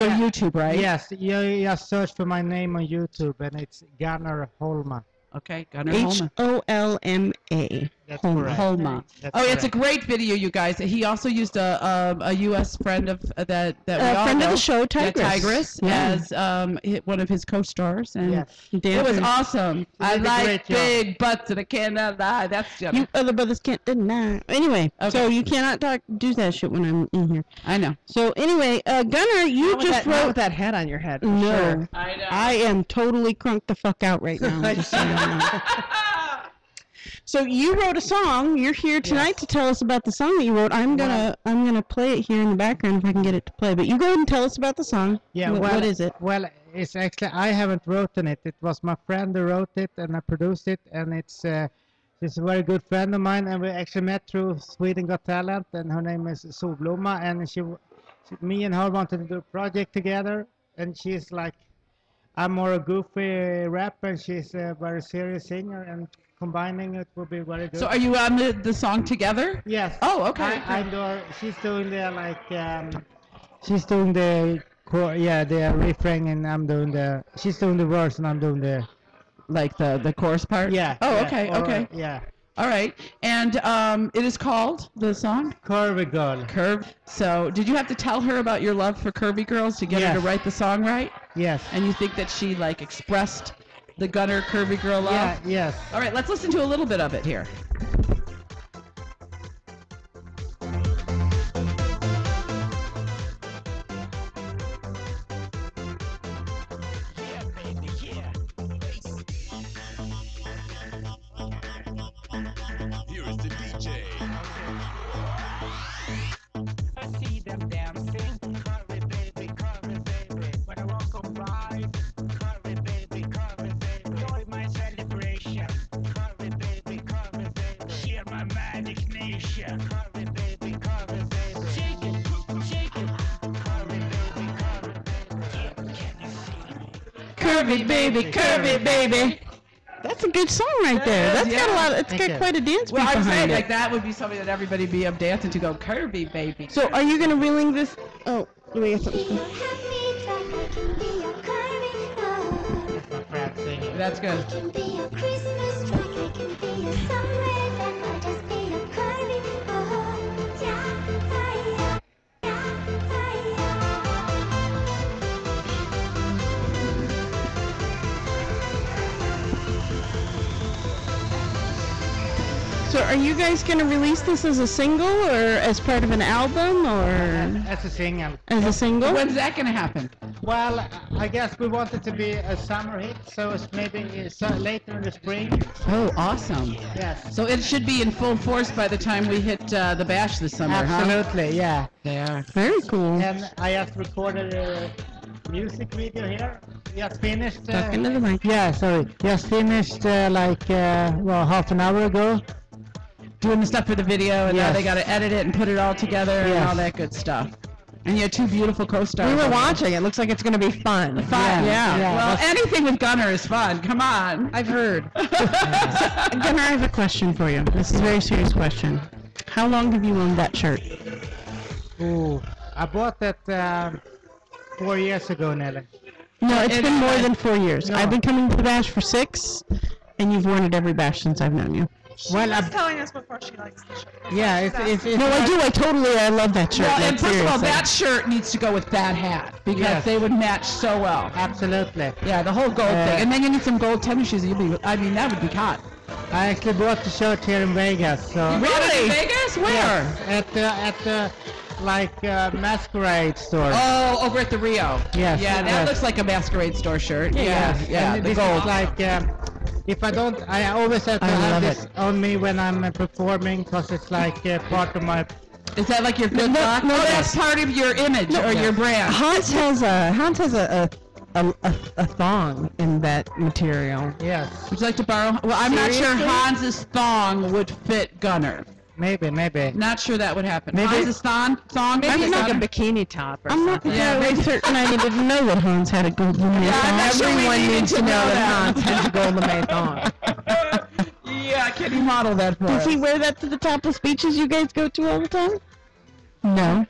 on YouTube, right? Yes, you just search for my name on YouTube, and it's Gunnar Holma. Okay, Gunnar Holma. Holma. That's Holma. correct. Holma. That's Oh, it's a correct. great video, you guys. He also used a U.S. friend of that we all friend know. of the show, Tigress. Yeah, Tigress, Yeah. as one of his co-stars, and Yes. it was awesome. I did a like great job. big butts, and I cannot lie. That's You other brothers can't deny. Anyway, so you cannot do that shit when I'm in here. I know. So anyway, Gunnar, you just not wrote with that head on your head. For no. Sure. I know. I am totally crunked the fuck out right now. Just so you know. So you wrote a song. You're here tonight to tell us about the song that you wrote. I'm gonna play it here in the background if I can get it to play. But you go ahead and tell us about the song. Yeah, What is it? Well, it's actually, I haven't written it. It was my friend who wrote it, and I produced it, and she's a very good friend of mine, and we actually met through Sweden Got Talent, and her name is Solblomma, and me and her wanted to do a project together, and she's like, I'm more a goofy rapper, and she's a very serious singer, and combining it would be very good. So are you on the song together? Yes. Oh, okay. She's doing the she's doing the the refrain, and she's doing the verse, and I'm doing the the chorus part. Yeah. Oh, yeah, okay, or, okay. Yeah. All right, and it is called the song Curvy Girl. Curve. So did you have to tell her about your love for curvy girls to get her to write the song right? Yes. And you think that she expressed the Gunnar curvy girl love? Yeah. Yes. All right, let's listen to a little bit of it here. Here is the DJ. I see them dancing, curvy baby, when I walk on by, curvy baby, join my celebration, curvy baby, share my magic nation, curvy baby, shake it, curvy baby, can you see me? Curvy baby. That's a good song right there. That's got a lot. It's Thank got you. quite a dance beat Well, I'm saying behind it. that would be something that everybody be up dancing to. Go curvy baby. So are you gonna reeling this? Oh, let me get something. My friend singing. That's good. So are you guys gonna release this as a single or as part of an album or That's a single. as a single? When's that gonna happen? Well, I guess we want it to be a summer hit, so it's maybe later in the spring. Oh, awesome. Yes. So it should be in full force by the time we hit the bash this summer, Absolutely, yeah. Yeah. Very cool. And I just recorded a music video here. Just finished. Talk into the mic. Yeah, sorry. Just finished half an hour ago. Doing the stuff for the video, and now Yes. they got to edit it and put it all together and Yes. all that good stuff. And you have two beautiful co-stars. We were over there. watching. It looks like it's going to be fun. Fun. Yeah, Well, that's- anything with Gunnar is fun. Come on. I've heard. Gunnar, I have a question for you. This is a very serious question. How long have you owned that shirt? Ooh, I bought that 4 years ago, Nelly. No, it's And- been more than 4 years. No. I've been coming to the bash for 6, and you've worn it every bash since I've known you. Well, She was telling us before she likes the shirt. yeah, it's No, I do. I love that shirt. Well, and like, first of all, seriously. that shirt needs to go with that hat because Yes. they would match so well. absolutely. Yeah, the whole gold thing. And then you need some gold tennis shoes. That would be hot. I actually bought the shirt here in Vegas. So Really? In Vegas? Where? Yeah, at the masquerade store. Oh, over at the Rio. Yes, Yeah, that yes. looks like a masquerade store shirt. Yeah, Yes, yeah. and The this gold. is like, if I don't, I always have to I have love this it. on me when I'm performing, because it's like part of my. Is that like your good No, luck? no, Oh, that's- that's part of your image or your brand. Hans has a thong in that material. Yes, Would you like to borrow? Well, I'm not sure Seriously? Hans's thong would fit Gunnar. maybe. Not sure that would happen. Maybe- Hans's thong Maybe maybe like a Gunnar? bikini top or I'm not something. Yeah, entirely maybe. certain. I didn't know that Hans had a gold lanyard I'm thong. not sure we Everyone needed needs to to know know that that. Hans has a gold lame thong. Yeah, can you model that for Does us? he wear that to the topless speeches you guys go to all the time? No.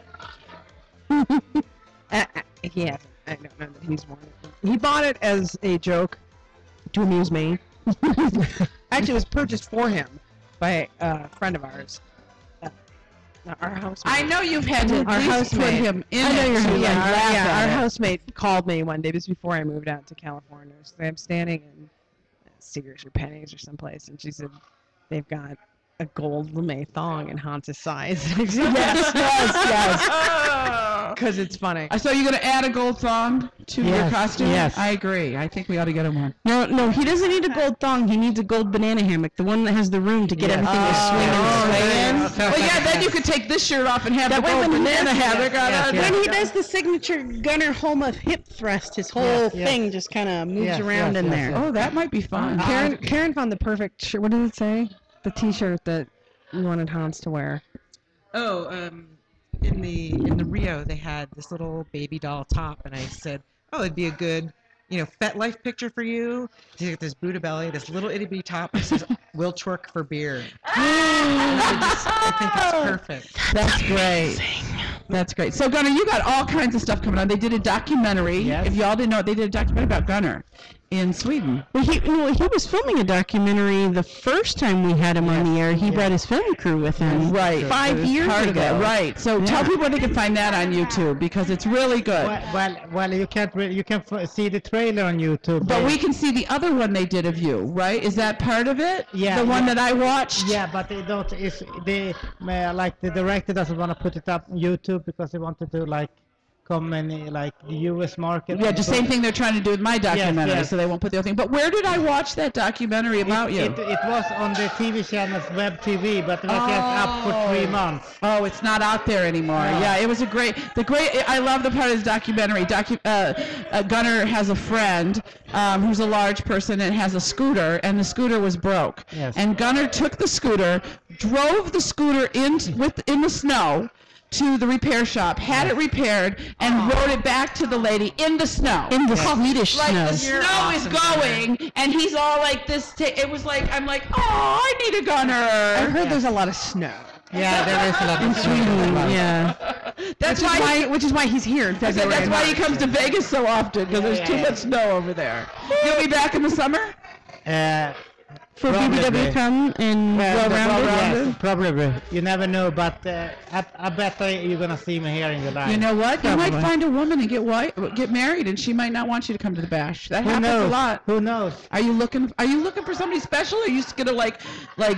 he hasn't. I don't know that he's worn it. He bought it as a joke to amuse me. Actually, it was purchased for him by a friend of ours. Our housemate. I know you've had to Our at least put housemate. him in I know it you're to, like, laugh our at it. housemate called me one day just before I moved out to California. So I'm standing in Sears or Penny's or someplace, and she said they've got a gold lame thong in Hans's size. yes. Because it's funny. So you're gonna add a gold thong to your Yes, costume? yes. I agree. I think we ought to get him one. No, he doesn't need a gold thong. He needs a gold banana hammock, the one that has the room to get everything to swing and sway in. Well, yeah. Then you could take this shirt off and have the gold banana hammock on. When he does the signature Gunner Homa hip thrust, his whole thing just kind of moves around in there. Oh, that might be fun. Karen found the perfect shirt. What did it say? The T-shirt that you wanted Hans to wear. Oh, in the Rio, they had this little baby doll top, and I said, oh, it'd be a good, FetLife picture for you. You get this Buddha belly, this little itty bitty top that says, we'll twerk for beer. I think it's perfect. That's great. That's great. So, Gunnar, you got all kinds of stuff coming on. They did a documentary. Yes. If y'all didn't know, they did a documentary about Gunnar in Sweden. Well, he was filming a documentary the first time we had him on the air. He brought his film crew with him. Right. 5 years Part of ago. it. Right. So tell people where they can find that on YouTube because it's really good. Well, you can't. You can see the trailer on YouTube. But we can see the other one they did of you, right? Is that part of it? Yeah, The one yeah. that I watched? Yeah, but they don't. It's like the director doesn't want to put it up on YouTube because they wanted to come in the U.S. market. Yeah, the same thing they're trying to do with my documentary, yes. so they won't put the other thing. But where did I watch that documentary about you? It was on the TV channel's web TV, but it was just up for 3 months. Oh, it's not out there anymore. No. Yeah, it was I love the part of this documentary. Gunnar has a friend who's a large person and has a scooter, and the scooter was broke. Yes. And Gunnar took the scooter, drove the scooter in the snow to the repair shop, had it repaired, and rode it back to the lady in the snow. In the Swedish Like snow. the snow is going, and he's all like this. It was like, I'm like, oh, I need a Gunnar. I heard there's a lot of snow. Yeah, there is a lot of Sweden, yeah. Which is why he's here in I said February. that's and why he March. comes to Vegas so often because there's too much snow over there. You'll be back in the summer. For Probably. BBW come and well-rounded. Yes, probably. You never know, but I bet you're gonna see me here in July. You know what? You might Probably. find a woman and get married, and she might not want you to come to the bash. That Who happens knows? a lot. Who knows? Are you looking for somebody special, or are you just gonna like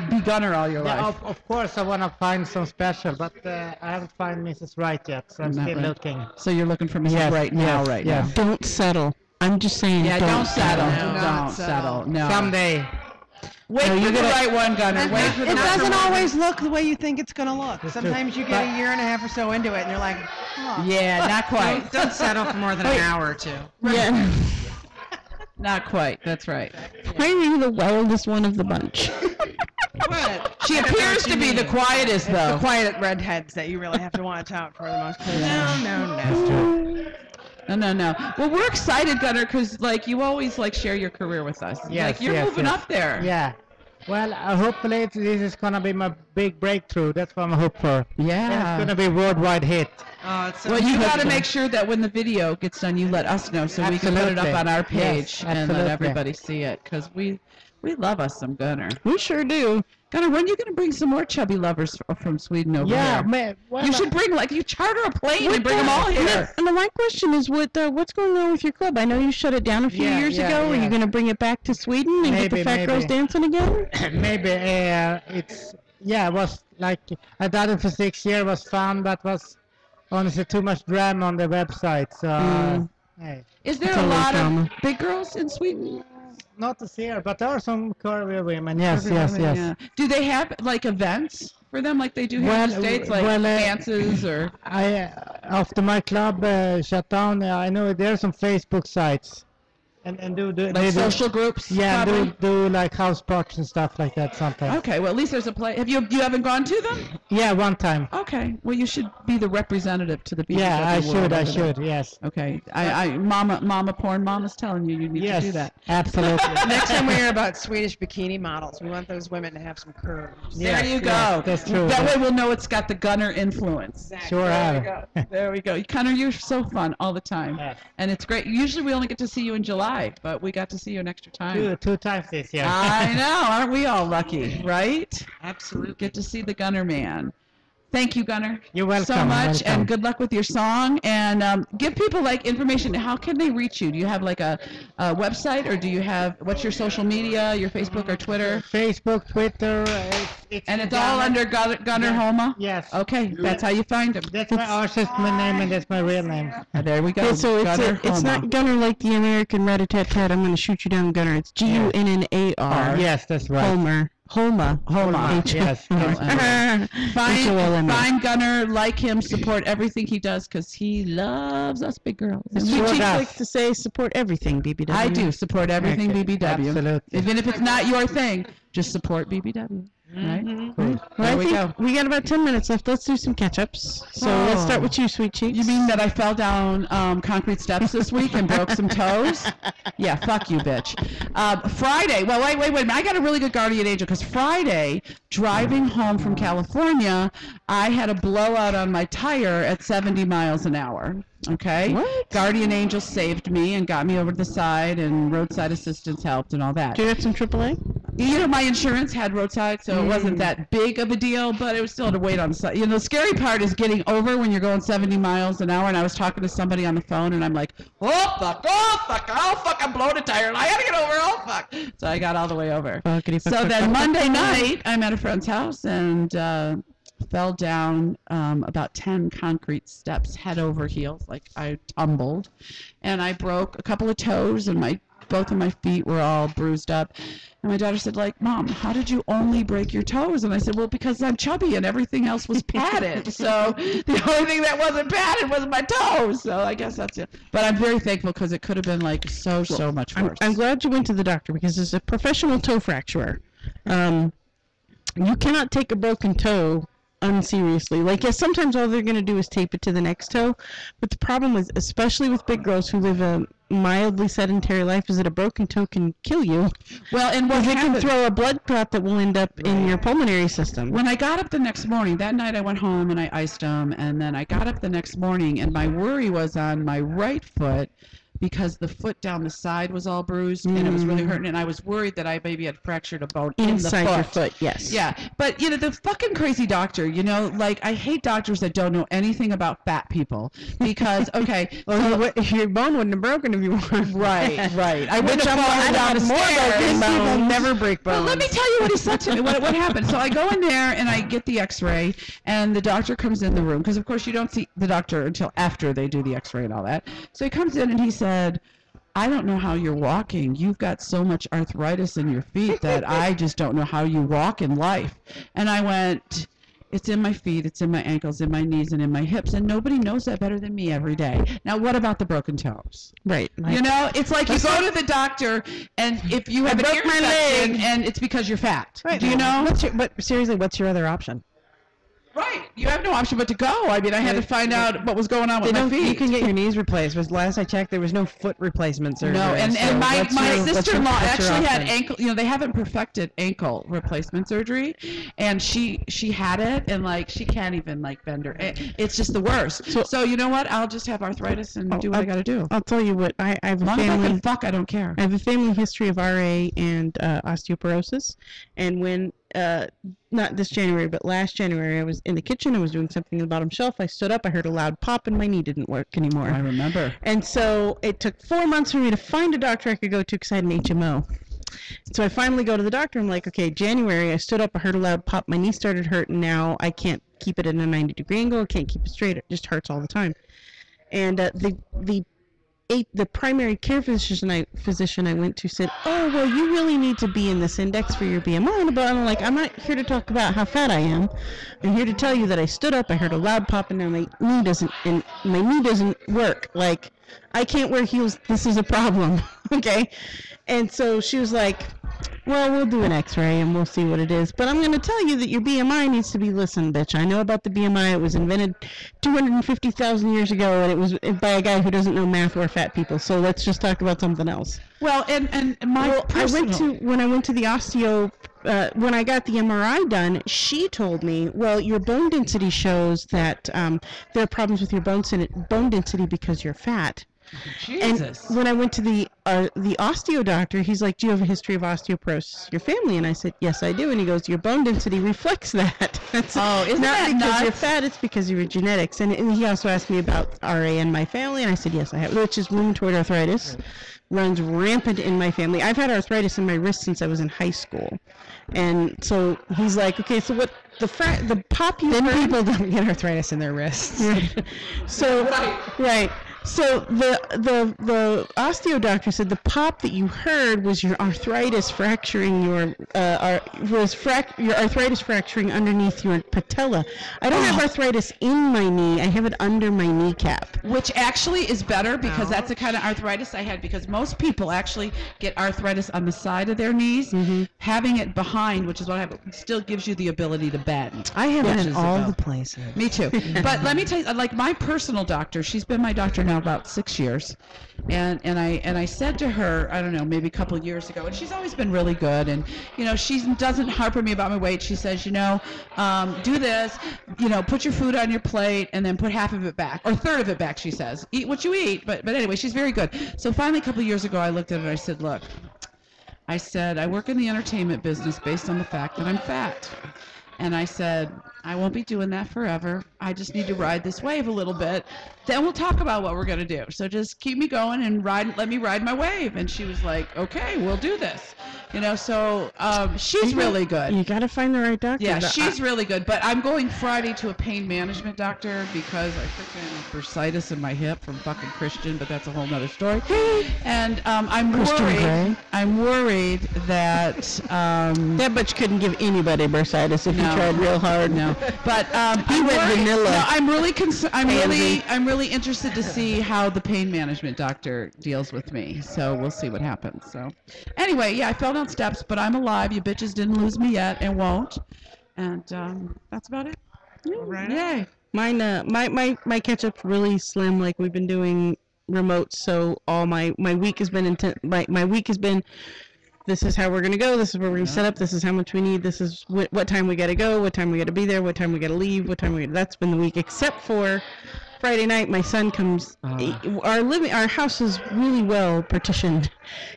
be Gunnar all your Yeah, life? of course, I wanna find some special, but I haven't found Mrs. Right yet, so I'm Not still right. looking. So you're looking for Mrs. Yes, right now, yes, right yes. now. Don't settle. I'm just saying. Yeah, don't settle. No, Don't settle. No. Someday. Wait for the right one, Gunnar. Wait for the It right doesn't one. always look the way you think it's going to look. It's Sometimes true. you get But- a year and a half or so into it, and you're like, oh. Yeah, not quite. Don't settle for more than an hour or two. Yeah. Not quite. That's right. Why are you the wildest one of the bunch? What? She appears to be the quietest, The though. quiet redheads that you really have to watch out for the most part. No. Well, we're excited, Gunnar, because you always share your career with us. Yes, you're yes, moving yes. up there. Yeah. Well, hopefully this is gonna be my big breakthrough. That's what I'm hoping for. Yeah. It's gonna be a worldwide hit. Oh, it's so Well, you hope got to so. make sure that when the video gets done, you let us know so we can put it up Absolutely. on our Yes, page and let absolutely. everybody see it because we love us some Gunnar. We sure do. Gunnar, when are you going to bring some more chubby lovers from Sweden over Yeah, here? man. Well, You should bring you charter a plane and bring them all here. And my question is, what's going on with your club? I know you shut it down a few years ago. Are you going to bring it back to Sweden and get the Maybe, fat girls maybe. dancing again? maybe it was I done it for 6 years. It was fun, but was honestly too much drama on the website. So hey, Is there It's a always lot drama. of big girls in Sweden? not this year, but there are some curvy women. Yes, Curvy yes, women, yes. yeah. Do they have events for them like they do here in the Well, States, like well, dances or? After my club shut down, I know there are some Facebook sites And do they Like do, social groups? yeah, probably? do like house parties and stuff like that sometimes. Okay, well, at least there's a place. You haven't gone to them? Yeah, one time. Okay, well, you should be the representative to the BBW Yeah, I world should. I over there. should. Yes. Okay, Mama porn mama's telling you need Yes. to do that. Absolutely. Next time we hear about Swedish bikini models, we want those women to have some curves. There you go. yes, that's true. That way we'll know it's got the Gunner influence. Sure There we have. go. There we go. Connor, you're so fun all the time. Yes. And it's great. Usually we only get to see you in July, but we got to see you an extra time. Two times this year. I know. Aren't we all lucky, right? Absolutely. Get to see the Gunner man. Thank you, Gunner. You're welcome. So much, welcome. and good luck with your song. And give people like information. How can they reach you? Do you have like a website, or do you have what's your social media? Your Facebook or Twitter? Facebook, Twitter. And it's all under Gunner Homa. Yes. Okay, that's how you find him. That's my artist name, and that's my real name. There we go. Yeah, so Gunner it's Homa. not Gunner like the American rat-a-tat-tat, I'm going to shoot you down, Gunner. It's Gunnar. Yes, that's right. Homer. Homa. Yes. Find Gunner, like him, support everything he does, because he loves us big girls. The And Sweet we- Cheeks does. likes to say support everything, BBW. I do support everything Okay, BBW. absolutely. Even if it's not your thing, just support BBW. Right? Cool. Well, There I we think go. we got about 10 minutes left. Let's do some catch-ups. So let's start with you, Sweet Cheeks. You mean that I fell down concrete steps this week and broke some toes? Yeah, fuck you, bitch. Friday, well, wait a minute. I got a really good guardian angel, because Friday, driving home from California, I had a blowout on my tire at 70 miles an hour. Okay? What? Guardian angel saved me and got me over to the side, and roadside assistance helped and all that. Do you have some AAA? You know, my insurance had roadside, so it wasn't that big of a deal, but it was still to wait on. You know, the scary part is getting over when you're going 70 miles an hour, and I was talking to somebody on the phone, and I'm like, oh, fuck, I'm blowing a tire, and I gotta get over, oh, fuck. So I got all the way over. Fuckity fuck, So fuck, then fuck, Monday fuck. night, I'm at a friend's house, and fell down about 10 concrete steps, head over heels, like I tumbled, and I broke a couple of toes, and both of my feet were all bruised up. And my daughter said, like, Mom, how did you only break your toes? And I said, well, because I'm chubby and everything else was padded. So the only thing that wasn't padded was my toes. So I guess that's it. But I'm very thankful, because it could have been like so much worse. I'm glad you went to the doctor, because as a professional toe fracturer, you cannot take a broken toe unseriously. Like, yes, sometimes all they're going to do is tape it to the next toe, but the problem is, especially with big girls who live a mildly sedentary life, is that a broken toe can kill you. Well, and what Because it can happened, throw a blood clot that will end up in your pulmonary system. when I got up the next morning, that night I went home and I iced them, and then I got up the next morning, and my worry was on my right foot, because the foot down the side was all bruised, and it was really hurting, and I was worried that I maybe had fractured a bone Inside in the your foot, yes. Yeah, but, you know, the fucking crazy doctor, you know, like, I hate doctors that don't know anything about fat people, because, okay, Well, your bone wouldn't have broken if you weren't. right. I wouldn't Which have fallen down the more stairs. broken People bones. never break bones. Well, let me tell you what he said to me. What happened? So I go in there and I get the X-ray, and the doctor comes in the room, because of course you don't see the doctor until after they do the X-ray and all that. So he comes in and he said, I don't know how you're walking. You've got so much arthritis in your feet that I just don't know how you walk in life. And I went, it's in my feet, it's in my ankles, in my knees, and in my hips, and nobody knows that better than me every day. Now, what about the broken toes? Right. You know, it's like you go to the doctor, and if you have an ear broke my infection, leg. and it's because you're fat. Right. Do you know? But seriously, what's your other option? Right. You have no option but to go. I mean, I had to find out what was going on with my feet. You can get your knees replaced. But last I checked, there was no foot replacement surgery. No, and so my what's your- sister-in-law what's your actually had option? ankle. You know, they haven't perfected ankle replacement surgery, and she had it, and like she can't even like bend her. It's just the worst. So you know what? I'll just have arthritis and do what I got to do. I'll tell you what, I have As a long as I family. can fuck, I don't care. I have a family history of RA and osteoporosis, and when not this January, but last January, I was in the kitchen. I was doing something on the bottom shelf. I stood up. I heard a loud pop, and my knee didn't work anymore. I remember. And so it took 4 months for me to find a doctor I could go to because I had an HMO. So I finally go to the doctor. I'm like, okay, January, I stood up. I heard a loud pop. My knee started hurting. Now I can't keep it at a 90-degree angle. I can't keep it straight. It just hurts all the time. And the primary care physician I went to said, oh, well, you really need to be in this index for your BMI. And I'm like, I'm not here to talk about how fat I am. I'm here to tell you that I stood up, I heard a loud pop, and now my knee doesn't work. Like, I can't wear heels. This is a problem. Okay. And so she was like, well, we'll do an x-ray and we'll see what it is. But I'm going to tell you that your BMI needs to be listened, bitch. I know about the BMI. It was invented 250,000 years ago, and it was by a guy who doesn't know math or fat people. So let's just talk about something else. Well, and my personal... when I went to the osteo, when I got the MRI done, she told me, well, your bone density shows that there are problems with your bone density because you're fat. Jesus. And when I went to the osteo doctor, he's like, do you have a history of osteoporosis? Your family? And I said, yes, I do. And he goes, your bone density reflects that. It's isn't not that because nuts? you're fat, it's because of your genetics. And he also asked me about RA in my family, and I said, yes, I have, which is rheumatoid arthritis. Runs rampant in my family. I've had arthritis in my wrist since I was in high school. And so he's like, okay, so what the pop you Then heard- people don't get arthritis in their wrists. Right. So right. So the osteo doctor said the pop that you heard was your arthritis fracturing your arthritis fracturing underneath your patella. I don't have arthritis in my knee. I have it under my kneecap. Which actually is better because that's the kind of arthritis I had, because most people actually get arthritis on the side of their knees. Mm-hmm. Having it behind, which is what I have, still gives you the ability to bend. I have it Which in is all about- the places. Me too. But let me tell you, like my personal doctor, she's been my doctor now about 6 years. And I said to her, I don't know, maybe a couple of years ago, and she's always been really good, and she doesn't harper me about my weight. She says, do this, put your food on your plate and then put half of it back, or a third of it back, she says. Eat what you eat. But anyway, she's very good. So finally a couple of years ago I looked at her and I said, look, I work in the entertainment business based on the fact that I'm fat. And I said, I won't be doing that forever. I just need to ride this wave a little bit. Then we'll talk about what we're going to do. So just keep me going and let me ride my wave. And she was like, okay, we'll do this. So she's really good. You got to find the right doctor. Yeah, she's really good. But I'm going Friday to a pain management doctor because I freaking bursitis in my hip from fucking Christian, but that's a whole nother story. And I'm worried that that bitch couldn't give anybody bursitis if you tried real hard. No, but He went vanilla. No, I'm really I'm really interested to see how the pain management doctor deals with me. So we'll see what happens. So anyway, yeah, I fell down steps, but I'm alive. You bitches didn't lose me yet and won't. And that's about it. Right. Yay. Mine, my catch-up's really slim. Like, we've been doing remote, so all my week has been my week has been, this is how we're going to go, this is where we're going to set up, this is how much we need, this is what time we got to go, what time we got to be there, what time we got to leave, that's been the week, except for Friday night. My son comes. Our house is really well partitioned.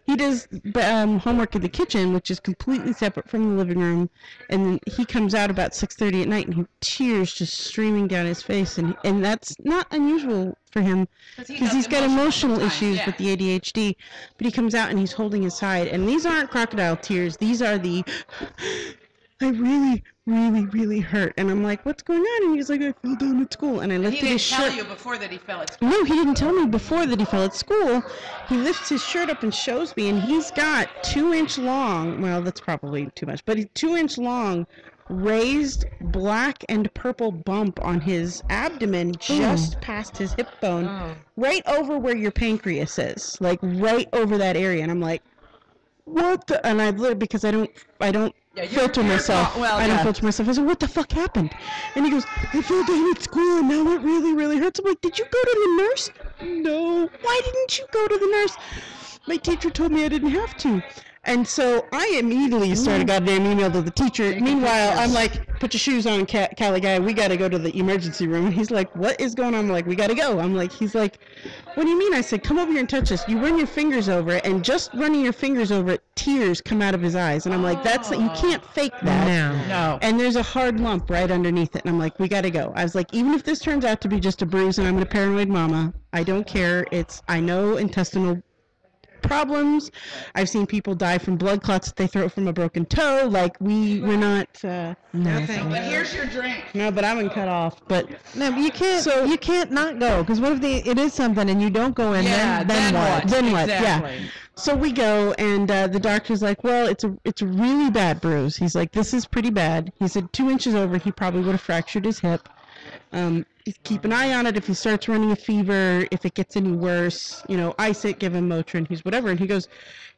He does homework in the kitchen, which is completely separate from the living room, and then he comes out about 6:30 at night, and tears just streaming down his face, and that's not unusual for him because he's got emotional issues with the ADHD. But he comes out and he's holding his side, and these aren't crocodile tears. These are the I really, really, really hurt. And I'm like, what's going on? And he's like, I fell down at school. And I lifted his shirt. He didn't tell you before that he fell at school. No, he didn't tell me before that he fell at school. He lifts his shirt up and shows me, and he's got 2-inch long, well, that's probably too much, but 2-inch long raised black and purple bump on his abdomen just past his hip bone, right over where your pancreas is, like right over that area. And I'm like, what the? And I literally, because I don't filter myself. I don't filter myself. I said, what the fuck happened? And he goes, I fell down at school and now it really, really hurts. I'm like, did you go to the nurse? No. Why didn't you go to the nurse? My teacher told me I didn't have to. And so I immediately started a goddamn email to the teacher. Meanwhile, I'm like, put your shoes on, Cali guy. We got to go to the emergency room. And he's like, what is going on? I'm like, we got to go. He's like, what do you mean? I said, come over here and touch this. You run your fingers over it, and just running your fingers over it, tears come out of his eyes. And I'm like, you can't fake that. No. And there's a hard lump right underneath it. And I'm like, we got to go. I was like, even if this turns out to be just a bruise and I'm a paranoid mama, I don't care. I know intestinal problems. I've seen people die from blood clots that they throw from a broken toe. Like, we're not But here's your drink. no, but I've been cut off. But No, but you can't. So you can't not go, because what if it is something and you don't go in? Yeah, then what? then what? Exactly. Yeah. So we go, and the doctor's like, well, it's a really bad bruise. He's like, this is pretty bad. He said 2 inches over, he probably would have fractured his hip. Keep an eye on it. If he starts running a fever, if it gets any worse, ice it, give him Motrin, he's whatever. And he goes,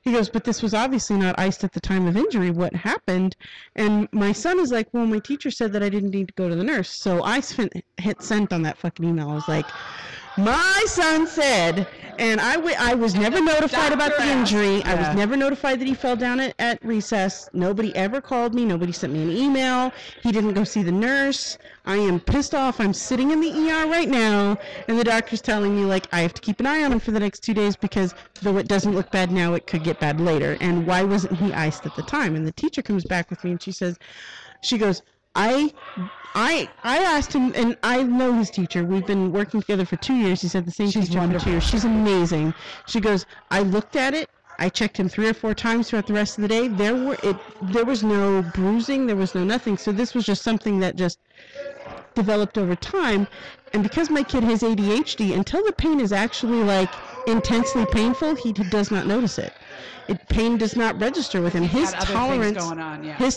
but this was obviously not iced at the time of injury. What happened? And my son is like, well, my teacher said that I didn't need to go to the nurse. So I hit send on that fucking email. I was like, my son said, and I was never notified about the injury. I was never notified that he fell down at recess. Nobody ever called me. Nobody sent me an email. He didn't go see the nurse. I am pissed off. I'm sitting in the ER right now, and the doctor's telling me, like, I have to keep an eye on him for the next 2 days because though it doesn't look bad now, it could get bad later. And why wasn't he iced at the time? And the teacher comes back with me, and she goes, I asked him, and I know his teacher. We've been working together for 2 years. He said the same teacher for 2 years. She's amazing. She goes, I looked at it. I checked him 3 or 4 times throughout the rest of the day. There was no bruising. There was no nothing. So this was just something that just developed over time. And because my kid has ADHD, until the pain is actually like intensely painful, he does not notice it. Pain does not register with him. His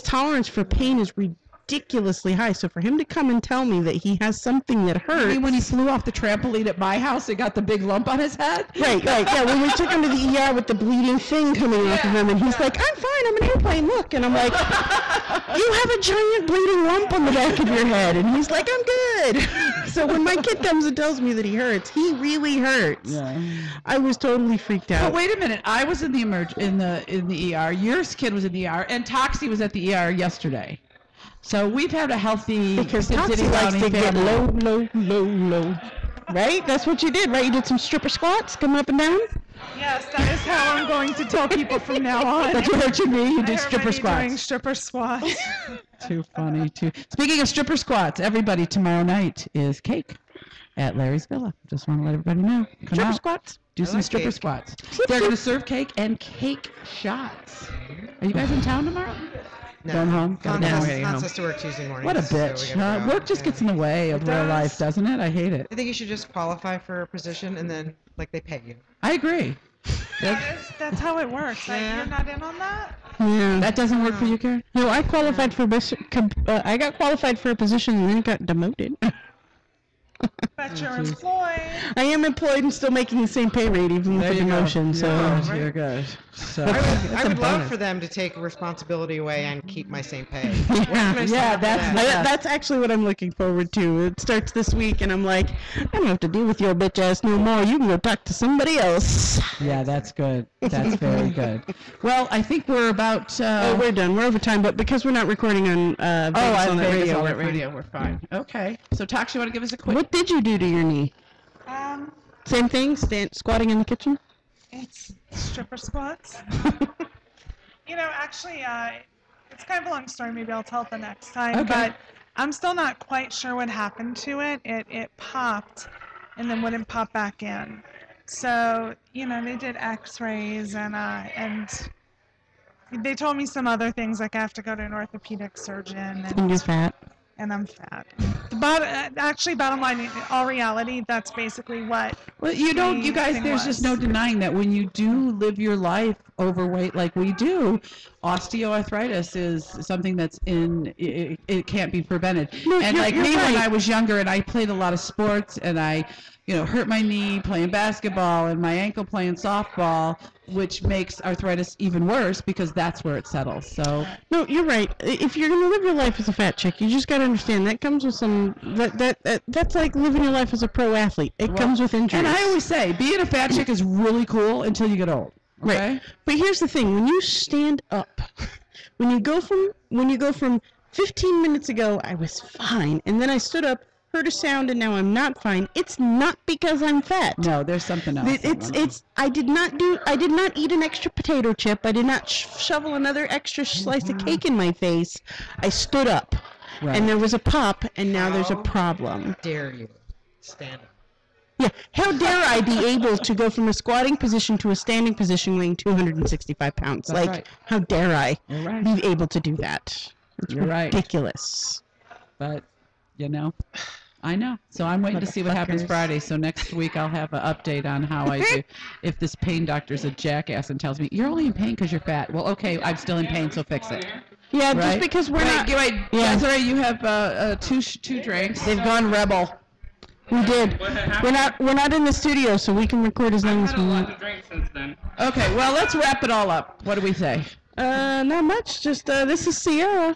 tolerance for pain is ridiculously high. So for him to come and tell me that he has something that hurts. I mean, when he flew off the trampoline at my house and got the big lump on his head? Right. Yeah, when we took him to the ER with the bleeding thing coming off of him, and he's like, I'm fine, I'm an airplane, look. And I'm like, you have a giant bleeding lump on the back of your head. And he's like, I'm good. So when my kid comes and tells me that he hurts, he really hurts. Yeah. I was totally freaked out. But wait a minute, I was in the ER. Your kid was in the ER, and Toxie was at the ER yesterday. So we've had a healthy because Toxie likes to get low. Right? That's what you did, right? You did some stripper squats, coming up and down? Yes, that is how I'm going to tell people from now on. That's what you mean? You did stripper squats. Doing stripper squats. Too funny, too. Speaking of stripper squats, everybody, tomorrow night is cake at Larry's Villa. Just want to let everybody know. Come stripper out. Squats? Do some stripper squats. They're going to serve cake and cake shots. Are you guys in town tomorrow? No. Going home? Not supposed to work Tuesday morning. What a bitch. So work just gets in the way of real life, doesn't it? I hate it. I think you should just qualify for a position and then, they pay you. I agree. That's how it works. You're not in on that? Yeah. That doesn't work for you, Karen? No, I qualified for I got qualified for a position and then got demoted. But you're employed. I am employed and still making the same pay rate even with the demotion. So you're good. So I would love for them to take responsibility away and keep my same pay. That's actually what I'm looking forward to. It starts this week, and I'm like, I don't have to deal with your bitch ass no more. You can go talk to somebody else. Yeah, that's good. That's very good. Well, I think we're about. We're done. We're over time, but because we're not recording on Vegas on the radio, we're fine. Okay. So, Tox, you want to give us a quick? What did you do to your knee? Same thing, squatting in the kitchen? It's stripper squats. Actually, it's kind of a long story. Maybe I'll tell it the next time. Okay. But I'm still not quite sure what happened to it. It popped and then wouldn't pop back in. So, they did x-rays and they told me some other things, like I have to go to an orthopedic surgeon. And you're fat. And I'm fat. But actually, bottom line, in all reality, that's basically what. Well, you guys, there's just no denying that when you do live your life overweight like we do, osteoarthritis is something that's it can't be prevented. No, and like me, when I was younger and I played a lot of sports and I, hurt my knee playing basketball and my ankle playing softball, which makes arthritis even worse because that's where it settles. So no, you're right. If you're gonna live your life as a fat chick, you just gotta understand that comes with some that's like living your life as a pro athlete. It comes with injuries. And I always say, being a fat chick is really cool until you get old. Okay? Right. But here's the thing: when you stand up, when you go from 15 minutes ago, I was fine, and then I stood up, heard a sound, and now I'm not fine. It's not because I'm fat. No, there's something else. I did not eat an extra potato chip. I did not shovel another extra slice of cake in my face. I stood up, and there was a pop, and now there's a problem. How dare you stand up? Yeah, how dare I be able to go from a squatting position to a standing position weighing 265 pounds? That's right. How dare I be able to do that? It's ridiculous. But, I know. So I'm waiting to see what happens Friday. So next week I'll have an update on how I do. If this pain doctor's a jackass and tells me, you're only in pain because you're fat. Well, okay, I'm still in pain, so fix it. Yeah, Right? just because we're not. Wait, Yeah. Desiree, you have two drinks. They've gone rebel. We did. We're not in the studio, so we can record as long as we want. drink since then. Okay, well, let's wrap it all up. What do we say? Not much. Just this is Sierra.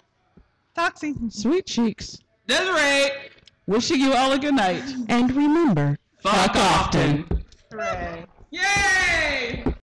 Foxy. Sweet cheeks. Desiree! Wishing you all a good night. And remember, Fuck often. Hooray. Yay!